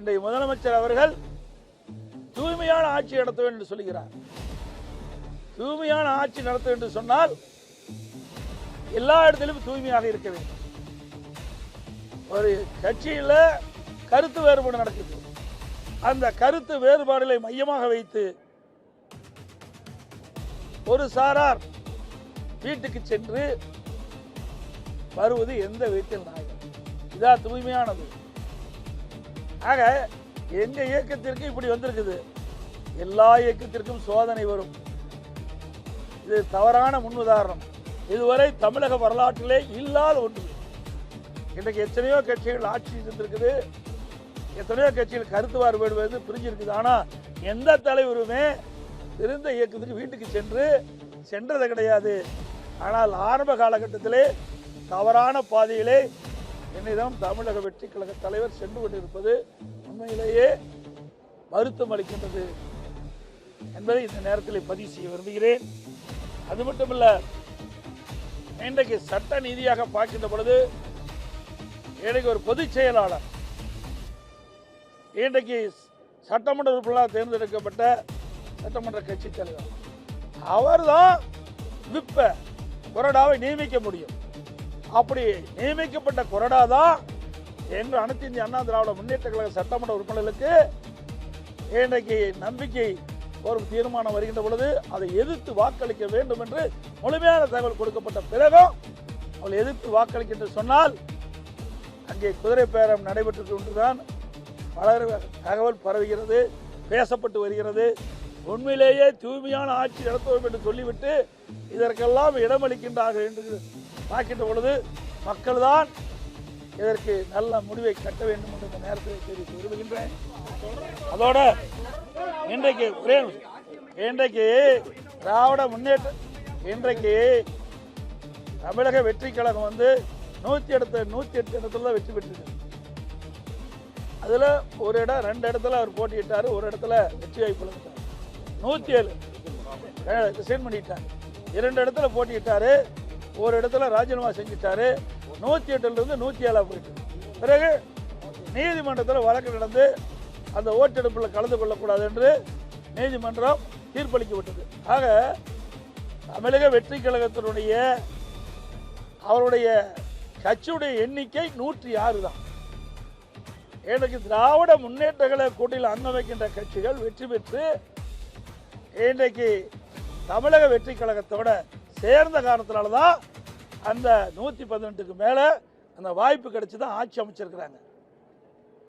இன்றைய முதலமைச்சர் அவர்கள் தூய்மையான ஆட்சி நடத்த வேண்டும் என்று சொல்கிறார். தூய்மையான ஆட்சி நடத்த வேண்டும் என்று சொன்னால் எல்லா இடத்திலும் தூய்மையாக இருக்க வேண்டும். ஒரு கட்சியில் கருத்து வேறுபாடு நடக்குது. அந்த கருத்து வேறுபாடுகளை மையமாக வைத்து ஒரு சாரார் வீட்டுக்கு சென்று வருவது எந்த விதத்தில் நியாயம்? இதான் தூய்மையானது. ஆக எங்க இயக்கத்திற்கு இப்படி வந்திருக்குது. எல்லா இயக்கத்திற்கும் சோதனை வரும். இது தவறான முன்னுதாரணம். இதுவரை தமிழக வரலாற்றிலே இல்லாத ஒன்று. இன்றைக்கு எத்தனையோ கட்சிகள் ஆட்சி இருந்திருக்குது, எத்தனையோ கட்சிகள் கருத்து வேறுபாடு பிரிஞ்சிருக்குது. ஆனால் எந்த தலைவருமே இருந்த இயக்கத்துக்கு வீட்டுக்கு சென்றது கிடையாது. ஆனால் ஆரம்ப காலகட்டத்திலே தவறான பாதையிலே என்னிடம் தமிழக வெற்றி கழக தலைவர் சென்று கொண்டிருப்பது உண்மையிலேயே வருத்தம் அளிக்கின்றது என்பதை இந்த நேரத்தில் பதிவு செய்ய விரும்புகிறேன். அது மட்டுமல்ல, இன்றைக்கு சட்ட நீதியாக பார்க்கின்ற பொழுது இன்றைக்கு ஒரு பொதுச் செயலாளர், இன்றைக்கு சட்டமன்ற உறுப்பினராக தேர்ந்தெடுக்கப்பட்ட சட்டமன்ற கட்சி தலைவர், அவர்தான் விப்ப கொறடாவை நியமிக்க முடியும். அப்படி நியமிக்கப்பட்ட கொறடா தான் எங்கள் அனைத்து இந்திய அண்ணா திராவிட முன்னேற்ற கழக சட்டமன்ற உறுப்பினர்களுக்கு இன்றைக்கு நம்பிக்கை ஒரு தீர்மானம் வருகின்ற பொழுது அதை எதிர்த்து வாக்களிக்க வேண்டும் என்று முழுமையான தகவல் கொடுக்கப்பட்ட பிறகும் அவள் எதிர்த்து வாக்களிக்கின்ற சொன்னால் அங்கே குதிரை பேரம் நடைபெற்று கொண்டுதான் பலர் தகவல் பரவுகிறது, பேசப்பட்டு வருகிறது. உண்மையிலேயே தூய்மையான ஆட்சி நடத்துவோம் என்று சொல்லிவிட்டு இதற்கெல்லாம் இடமளிக்கின்றார்கள் என்று பார்க்கின்ற பொழுது மக்கள் தான் இதற்கு நல்ல முடிவை கட்ட வேண்டும் என்று இந்த நேரத்தில் தெரிவித்து விரும்புகின்றேன். அதோட இன்றைக்கு திராவிட முன்னேற்ற இன்றைக்கு தமிழக வெற்றி கழகம் 108 இடத்துல தான் வெற்றி பெற்றிருக்கு. அதில் ஒரு இடம் 2 இடத்துல அவர் போட்டியிட்டார், ஒரு இடத்துல வெற்றி வாய்ப்பு 107 ரிசைன் பண்ணிட்டார். 2 இடத்துல போட்டியிட்டாரு, ஒரு இடத்துல ராஜினாமா செஞ்சிட்டாரு. 108 107 போயிட்டு பிறகு நீதிமன்றத்தில் வழக்கு நடந்து அந்த ஓட்டெடுப்பில் கலந்து கொள்ளக்கூடாது என்று நீதிமன்றம் தீர்ப்பளிக்கப்பட்டது. ஆக தமிழக வெற்றி கழகத்தினுடைய அவருடைய கட்சியுடைய எண்ணிக்கை 106 தான். எனக்கு திராவிட முன்னேற்ற கழக கூட்டணியில் அங்கம் வைக்கின்ற கட்சிகள் வெற்றி பெற்று இன்றைக்கு தமிழக வெற்றி கழகத்தோட சேர்ந்த காரணத்தினால தான் அந்த 118க்கு மேலே அந்த வாய்ப்பு கிடைச்சி தான் ஆட்சி அமைச்சிருக்கிறாங்க.